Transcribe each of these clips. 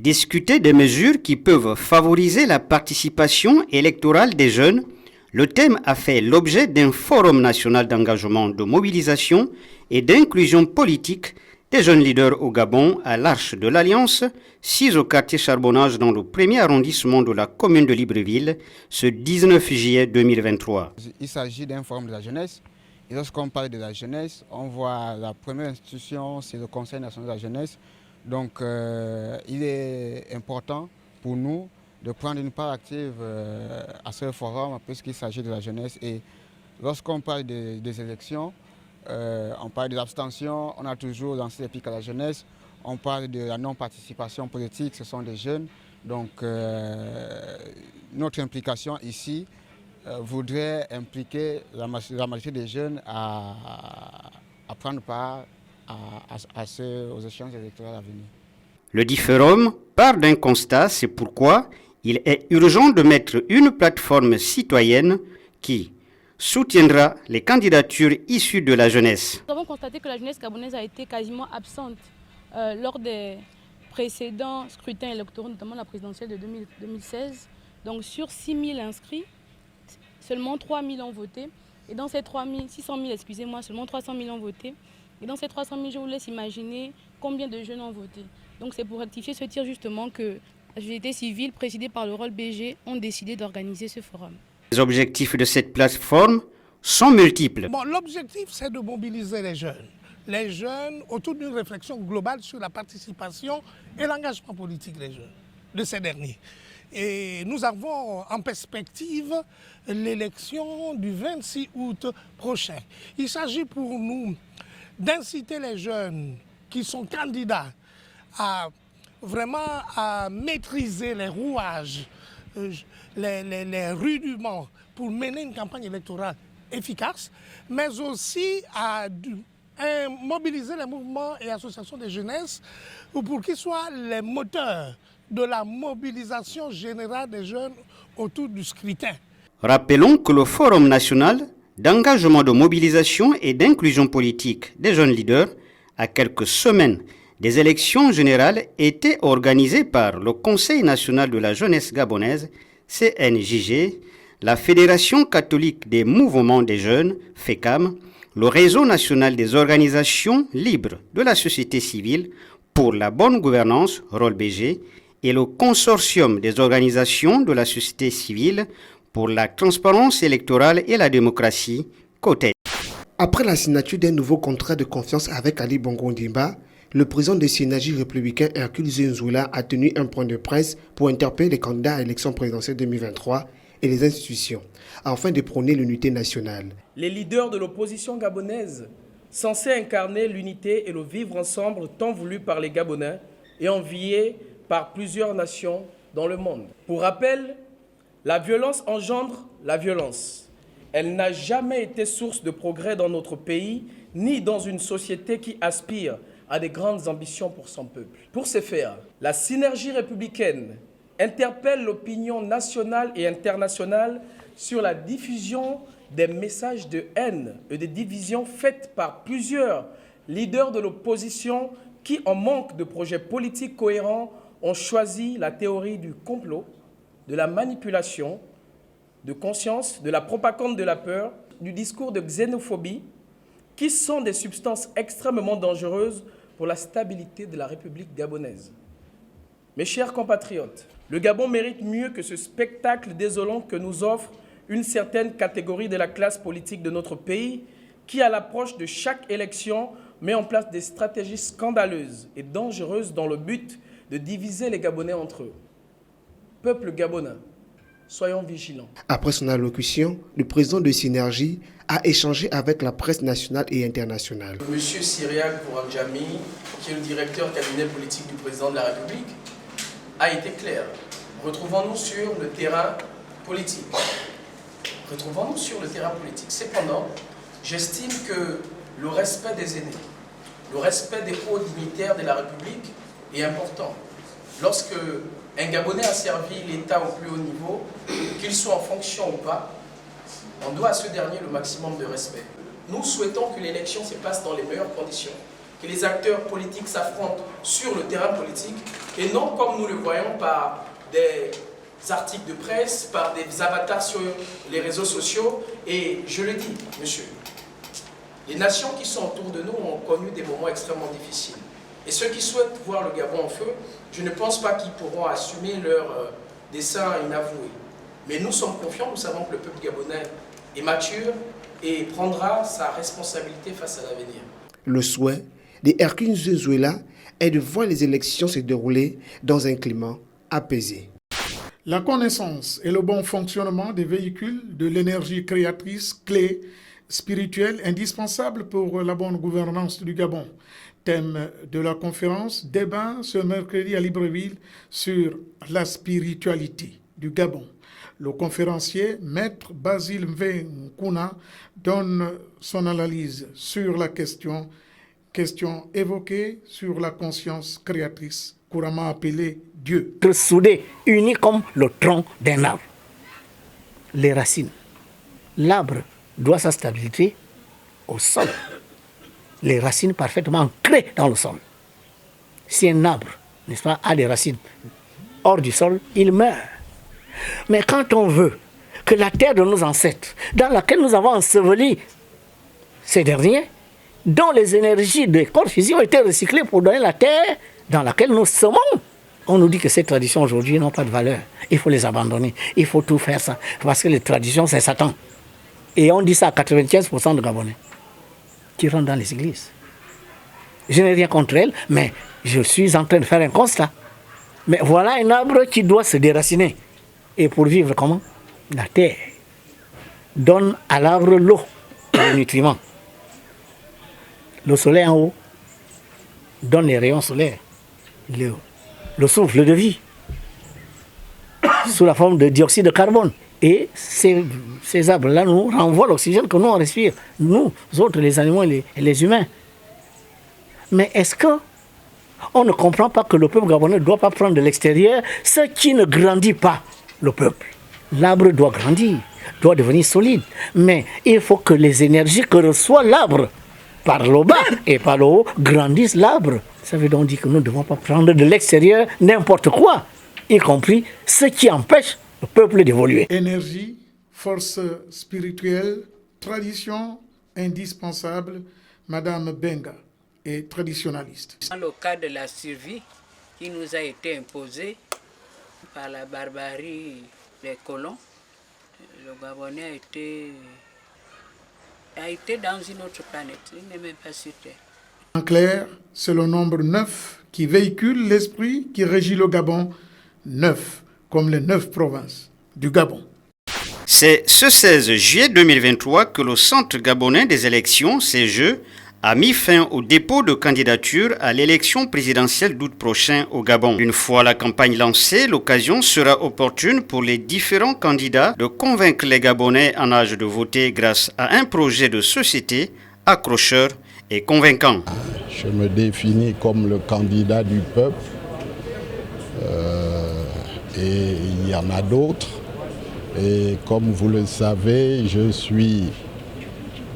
Discuter des mesures qui peuvent favoriser la participation électorale des jeunes, le thème a fait l'objet d'un forum national d'engagement, de mobilisation et d'inclusion politique des jeunes leaders au Gabon à l'Arche de l'Alliance, 6 au quartier Charbonnage dans le premier arrondissement de la commune de Libreville, ce 19 juillet 2023. Il s'agit d'un forum de la jeunesse. Et lorsqu'on parle de la jeunesse, on voit la première institution, c'est le Conseil national de la jeunesse. Donc il est important pour nous de prendre une part active à ce forum puisqu'il s'agit de la jeunesse. Et lorsqu'on parle des élections, on parle de l'abstention, on a toujours lancé les pics à la jeunesse. On parle de la non-participation politique, ce sont des jeunes. Donc notre implication ici voudrait impliquer la majorité des jeunes à prendre part aux échéances électorales à venir. Le différum part d'un constat, c'est pourquoi il est urgent de mettre une plateforme citoyenne qui soutiendra les candidatures issues de la jeunesse. Nous avons constaté que la jeunesse gabonaise a été quasiment absente lors des précédents scrutins électoraux, notamment la présidentielle de 2016. Donc sur 6 000 inscrits, seulement 3 000 ont voté. Et dans ces 600 000, excusez-moi, seulement 300 000 ont voté. Et dans ces 300 000, je vous laisse imaginer combien de jeunes ont voté. Donc c'est pour rectifier ce tir justement que la société civile, présidée par le ROL BG, ont décidé d'organiser ce forum. Les objectifs de cette plateforme sont multiples. Bon, l'objectif, c'est de mobiliser les jeunes autour d'une réflexion globale sur la participation et l'engagement politique des jeunes, de ces derniers. Et nous avons en perspective l'élection du 26 août prochain. Il s'agit pour nous d'inciter les jeunes qui sont candidats à vraiment à maîtriser les rouages, les rudiments pour mener une campagne électorale efficace, mais aussi à mobiliser les mouvements et associations de jeunesse pour qu'ils soient les moteurs de la mobilisation générale des jeunes autour du scrutin. Rappelons que le Forum national d'engagement de mobilisation et d'inclusion politique des jeunes leaders, à quelques semaines des élections générales, était organisé par le Conseil national de la jeunesse gabonaise, CNJG, la Fédération catholique des mouvements des jeunes, FECAM, le Réseau national des organisations libres de la société civile pour la bonne gouvernance, ROL-BG, et le Consortium des organisations de la société civile pour la transparence électorale et la démocratie, COTED. Après la signature d'un nouveau contrat de confiance avec Ali Bongo Ondimba, le président de Synergie républicain Hercule Zunzula a tenu un point de presse pour interpeller les candidats à l'élection présidentielle 2023 et les institutions, afin de prôner l'unité nationale. Les leaders de l'opposition gabonaise, censés incarner l'unité et le vivre ensemble tant voulu par les Gabonais et envié par plusieurs nations dans le monde. Pour rappel, la violence engendre la violence. Elle n'a jamais été source de progrès dans notre pays, ni dans une société qui aspire à des grandes ambitions pour son peuple. Pour ce faire, la synergie républicaine interpelle l'opinion nationale et internationale sur la diffusion des messages de haine et de division faites par plusieurs leaders de l'opposition qui, en manque de projets politiques cohérents, ont choisi la théorie du complot, de la manipulation, de conscience, de la propagande de la peur, du discours de xénophobie, qui sont des substances extrêmement dangereuses pour la stabilité de la République gabonaise. Mes chers compatriotes, le Gabon mérite mieux que ce spectacle désolant que nous offre une certaine catégorie de la classe politique de notre pays qui, à l'approche de chaque élection, met en place des stratégies scandaleuses et dangereuses dans le but de diviser les Gabonais entre eux. Peuple gabonais, soyons vigilants. Après son allocution, le président de Synergie a échangé avec la presse nationale et internationale. Monsieur Cyriaque Bourandjami, qui est le directeur cabinet politique du président de la République, a été clair. Retrouvons-nous sur le terrain politique. Retrouvons-nous sur le terrain politique. Cependant, j'estime que le respect des aînés, le respect des hauts dignitaires de la République est important. Lorsque un Gabonais a servi l'État au plus haut niveau, qu'il soit en fonction ou pas, on doit à ce dernier le maximum de respect. Nous souhaitons que l'élection se passe dans les meilleures conditions. que les acteurs politiques s'affrontent sur le terrain politique et non comme nous le voyons par des articles de presse, par des avatars sur les réseaux sociaux. Et je le dis, monsieur, les nations qui sont autour de nous ont connu des moments extrêmement difficiles. Et ceux qui souhaitent voir le Gabon en feu, je ne pense pas qu'ils pourront assumer leur dessein inavoué. Mais nous sommes confiants, nous savons que le peuple gabonais est mature et prendra sa responsabilité face à l'avenir. Le souhait de Hercule Nzouela est de voir les élections se dérouler dans un climat apaisé. La connaissance et le bon fonctionnement des véhicules de l'énergie créatrice, clé spirituelle indispensable pour la bonne gouvernance du Gabon. Thème de la conférence, débat ce mercredi à Libreville sur la spiritualité du Gabon. Le conférencier, Maître Basile Mvenkuna, donne son analyse sur la question évoquée sur la conscience créatrice, couramment appelée Dieu. Soudés, unis comme le tronc d'un arbre. Les racines. L'arbre doit sa stabilité au sol. Les racines parfaitement ancrées dans le sol. Si un arbre, n'est-ce pas, a des racines hors du sol, il meurt. Mais quand on veut que la terre de nos ancêtres, dans laquelle nous avons enseveli ces derniers, dont les énergies des corps physiques ont été recyclées pour donner la terre dans laquelle nous semons, on nous dit que ces traditions aujourd'hui n'ont pas de valeur. Il faut les abandonner. Il faut tout faire ça. Parce que les traditions, c'est Satan. Et on dit ça à 95% de Gabonais qui rentrent dans les églises. Je n'ai rien contre elles, mais je suis en train de faire un constat. Mais voilà un arbre qui doit se déraciner. Et pour vivre comment? La terre donne à l'arbre l'eau, les nutriments. Le soleil en haut donne les rayons solaires, le souffle de vie, sous la forme de dioxyde de carbone. Et ces arbres-là nous renvoient l'oxygène que nous on respire, nous autres, les animaux et les humains. Mais est-ce qu'on ne comprend pas que le peuple gabonais ne doit pas prendre de l'extérieur ce qui ne grandit pas le peuple? L'arbre doit grandir, doit devenir solide. Mais il faut que les énergies que reçoit l'arbre par le bas et par le haut grandissent l'arbre. Ça veut donc dire que nous ne devons pas prendre de l'extérieur n'importe quoi, y compris ce qui empêche le peuple d'évoluer. Énergie, force spirituelle, tradition indispensable. Madame Benga est traditionnaliste. Dans le cas de la survie qui nous a été imposée par la barbarie des colons, le Gabonais a été dans une autre planète, il n'est même pas sur Terre. En clair, c'est le nombre 9 qui véhicule l'esprit qui régit le Gabon, 9, comme les 9 provinces du Gabon. C'est ce 16 juillet 2023 que le Centre gabonais des élections, CEGE, a mis fin au dépôt de candidature à l'élection présidentielle d'août prochain au Gabon. Une fois la campagne lancée, l'occasion sera opportune pour les différents candidats de convaincre les Gabonais en âge de voter grâce à un projet de société accrocheur et convaincant. Je me définis comme le candidat du peuple et il y en a d'autres. Et comme vous le savez, je suis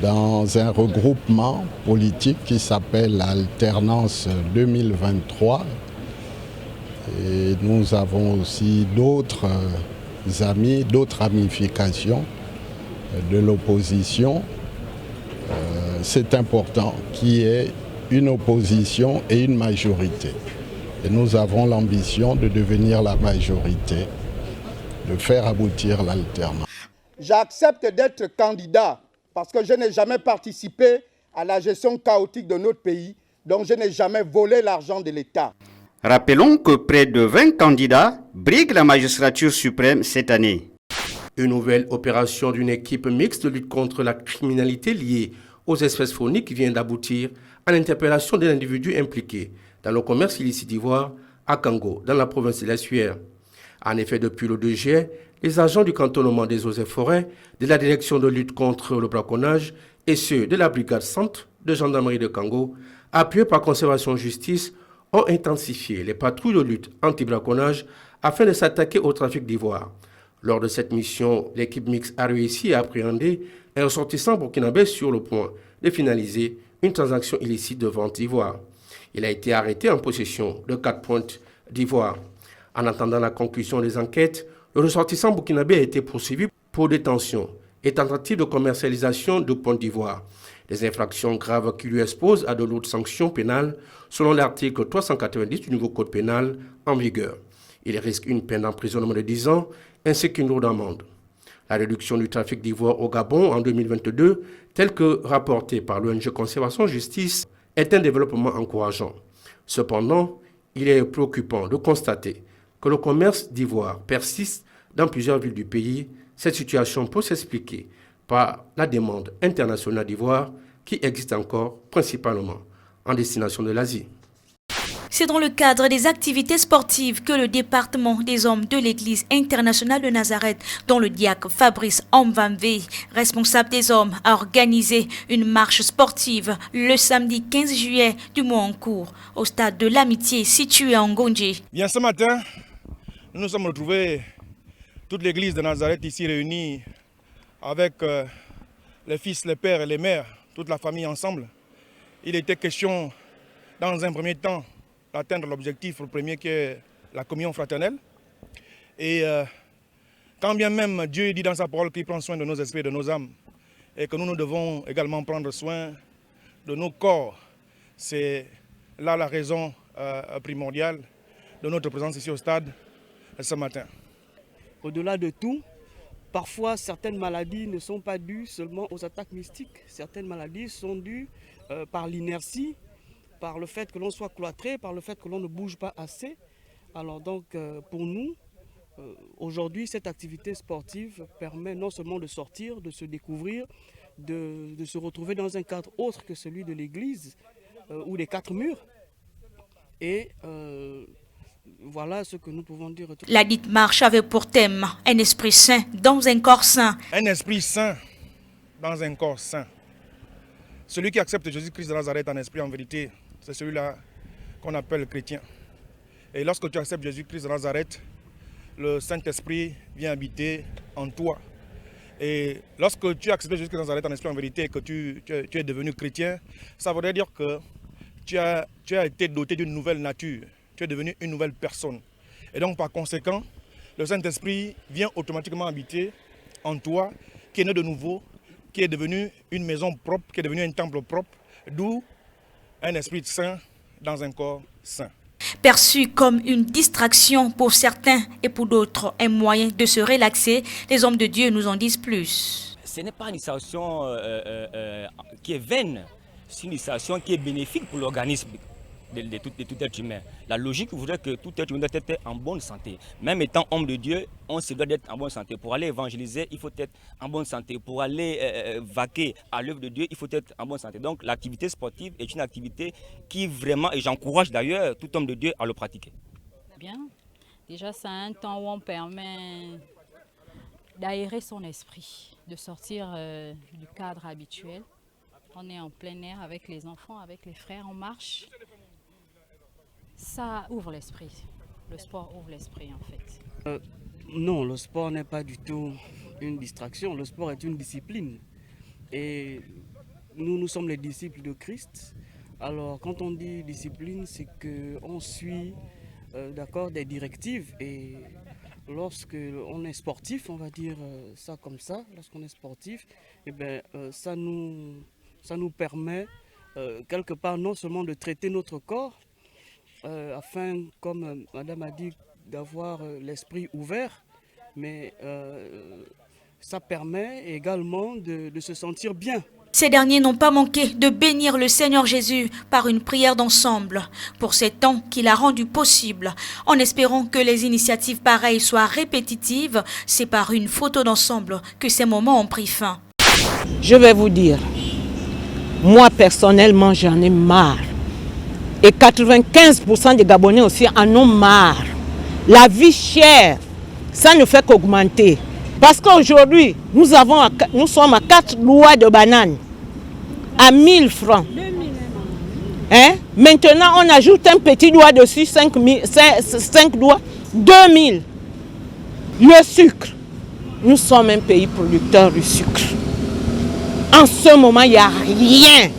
dans un regroupement politique qui s'appelle Alternance 2023. Et nous avons aussi d'autres amis, d'autres ramifications de l'opposition. C'est important qu'il y ait une opposition et une majorité. Et nous avons l'ambition de devenir la majorité, de faire aboutir l'alternance. J'accepte d'être candidat parce que je n'ai jamais participé à la gestion chaotique de notre pays, donc je n'ai jamais volé l'argent de l'État. Rappelons que près de 20 candidats briguent la magistrature suprême cette année. Une nouvelle opération d'une équipe mixte de lutte contre la criminalité liée aux espèces fauniques vient d'aboutir à l'interpellation d'un individu impliqué dans le commerce illicite d'ivoire à Kango, dans la province de la Suère. En effet, depuis le 2 juillet, les agents du cantonnement des eaux et forêts, de la direction de lutte contre le braconnage et ceux de la brigade centre de gendarmerie de Kango, appuyés par Conservation Justice, ont intensifié les patrouilles de lutte anti-braconnage afin de s'attaquer au trafic d'ivoire. Lors de cette mission, l'équipe mixte a réussi à appréhender un ressortissant burkinabé sur le point de finaliser une transaction illicite de vente d'ivoire. Il a été arrêté en possession de 4 pointes d'ivoire. En attendant la conclusion des enquêtes, le ressortissant burkinabé a été poursuivi pour détention et tentative de commercialisation de pointes d'ivoire. Des infractions graves qui lui exposent à de lourdes sanctions pénales selon l'article 390 du nouveau code pénal en vigueur. Il risque une peine d'emprisonnement de 10 ans ainsi qu'une lourde amende. La réduction du trafic d'ivoire au Gabon en 2022, telle que rapportée par l'ONG Conservation Justice, est un développement encourageant. Cependant, il est préoccupant de constater que le commerce d'ivoire persiste dans plusieurs villes du pays. Cette situation peut s'expliquer par la demande internationale d'ivoire qui existe encore principalement en destination de l'Asie. C'est dans le cadre des activités sportives que le département des hommes de l'Église internationale de Nazareth, dont le diacre Fabrice Omvamvé, responsable des hommes, a organisé une marche sportive le samedi 15 juillet du mois en cours au stade de l'Amitié situé en Ngondji. Bien, ce matin, nous nous sommes retrouvés, toute l'Église de Nazareth ici réunie avec les fils, les pères et les mères, toute la famille ensemble. Il était question, dans un premier temps, d'atteindre l'objectif, le premier qui est la communion fraternelle. Et quand bien même Dieu dit dans sa parole qu'il prend soin de nos esprits et de nos âmes, et que nous devons également prendre soin de nos corps, c'est là la raison primordiale de notre présence ici au stade ce matin. Au-delà de tout, parfois certaines maladies ne sont pas dues seulement aux attaques mystiques. Certaines maladies sont dues par l'inertie, par le fait que l'on soit cloîtré, par le fait que l'on ne bouge pas assez. Alors donc pour nous, aujourd'hui cette activité sportive permet non seulement de sortir, de se découvrir, de se retrouver dans un cadre autre que celui de l'église ou des 4 murs. Et voilà ce que nous pouvons dire. La dite marche avait pour thème un esprit saint dans un corps saint. Un esprit saint dans un corps saint. Celui qui accepte Jésus-Christ de Nazareth en esprit, en vérité, c'est celui-là qu'on appelle chrétien. Et lorsque tu acceptes Jésus-Christ de Nazareth, le Saint-Esprit vient habiter en toi. Et lorsque tu acceptes Jésus-Christ de Nazareth en esprit, en vérité, et que tu es devenu chrétien, ça voudrait dire que tu as été doté d'une nouvelle nature. Tu es devenu une nouvelle personne. Et donc par conséquent, le Saint-Esprit vient automatiquement habiter en toi, qui est né de nouveau, qui est devenu une maison propre, qui est devenu un temple propre, d'où un esprit saint dans un corps saint. Perçu comme une distraction pour certains et pour d'autres un moyen de se relaxer, les hommes de Dieu nous en disent plus. Ce n'est pas une distraction qui est vaine, c'est une distraction qui est bénéfique pour l'organisme de tout être humain. La logique voudrait que tout être humain doit être en bonne santé. Même étant homme de Dieu, on se doit d'être en bonne santé. Pour aller évangéliser, il faut être en bonne santé. Pour aller vaquer à l'œuvre de Dieu, il faut être en bonne santé. Donc l'activité sportive est une activité qui vraiment, et j'encourage d'ailleurs tout homme de Dieu à le pratiquer. Bien, déjà c'est un temps où on permet d'aérer son esprit, de sortir du cadre habituel. On est en plein air avec les enfants, avec les frères, on marche. Ça ouvre l'esprit. Le sport ouvre l'esprit en fait. Non, le sport n'est pas du tout une distraction. Le sport est une discipline. Et nous sommes les disciples de Christ. Alors quand on dit discipline, c'est qu'on suit d'accord, des directives. Et lorsque on est sportif, on va dire ça comme ça, lorsqu'on est sportif, eh bien, ça nous permet quelque part non seulement de traiter notre corps, afin, comme Madame a dit, d'avoir l'esprit ouvert, mais ça permet également de se sentir bien. Ces derniers n'ont pas manqué de bénir le Seigneur Jésus par une prière d'ensemble pour ces temps qu'il a rendu possible. En espérant que les initiatives pareilles soient répétitives, c'est par une photo d'ensemble que ces moments ont pris fin. Je vais vous dire, moi personnellement j'en ai marre. Et 95% des Gabonais aussi en ont marre. La vie chère, ça ne fait qu'augmenter. Parce qu'aujourd'hui, nous sommes à 4 doigts de banane, à 1000 francs. Hein? Maintenant, on ajoute un petit doigt dessus, 5 doigts, 2000. Le sucre, nous sommes un pays producteur du sucre. En ce moment, il n'y a rien.